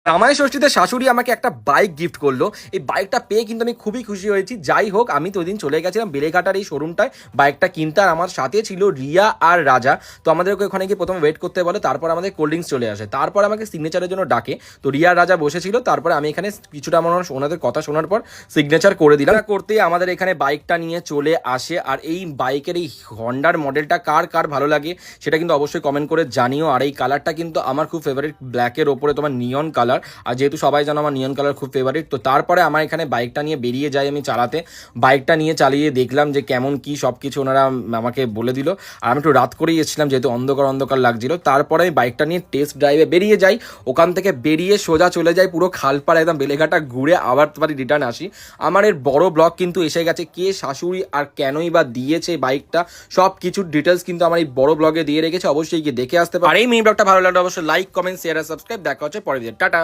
জামাই ষষ্ঠীতে শাশুড়ি আমাকে একটা বাইক গিফট করলো। এই বাইকটা পেয়ে কিন্তু আমি খুবই খুশি হয়েছি। যাই হোক, আমি তো ওই দিন চলে গেছিলাম বেলেঘাটার এই শোরুমটায় বাইকটা কিনতে, আর আমার সাথে ছিল রিয়া আর রাজা। তো আমাদেরকে ওখানে গিয়ে প্রথমে ওয়েট করতে বলে, তারপর আমাদের কোল্ড ড্রিঙ্কস চলে আসে, তারপর আমাকে সিগনেচারের জন্য ডাকে। তো রিয়া আর রাজা বসেছিল, তারপরে আমি এখানে কিছুটা মানুষ ওনাদের কথা শোনার পর সিগনেচার করে দিলাম। করতেই আমাদের এখানে বাইকটা নিয়ে চলে আসে। আর এই বাইকের এই হন্ডার মডেলটা কার কার ভালো লাগে সেটা কিন্তু অবশ্যই কমেন্ট করে জানিও। আর এই কালারটা কিন্তু আমার খুব ফেভারিট, ব্ল্যাকের ওপরে তোমার নিয়ন কালার। আর যেহেতু সবাই জানো আমার নিয়ন কালার খুব ফেভারিট, তো তারপরে আমার এখানে বাইকটা নিয়ে বেরিয়ে যাই আমি চালাতে। বাইকটা নিয়ে চালিয়ে দেখলাম যে কেমন কি সব কিছু ওনারা আমাকে বলে দিল। আর আমি একটু রাত করেই এসেছিলাম যেহেতু অন্ধকার অন্ধকার লাগছিল। তারপরে আমি বাইকটা নিয়ে টেস্ট ড্রাইভে বেরিয়ে যাই। ওখান থেকে বেরিয়ে সোজা চলে যাই পুরো খালপাড়া একদম বেলেঘাটা ঘুরে আবার তোমার রিটার্ন আসি। আমার এর বড় ব্লগ কিন্তু এসে গেছে, কে শাশুড়ি আর কেনই বা দিয়েছে বাইকটা, সব কিছুর ডিটেলস কিন্তু আমার এই বড় ব্লগে দিয়ে রেখেছে, অবশ্যই গিয়ে দেখে আসতে পারে। আর এই মিনি ব্লগটা ভালো লাগলে অবশ্যই লাইক, কমেন্ট, শেয়ার আর সাবস্ক্রাইব। দেখা হচ্ছে পরের দিন, টাটা।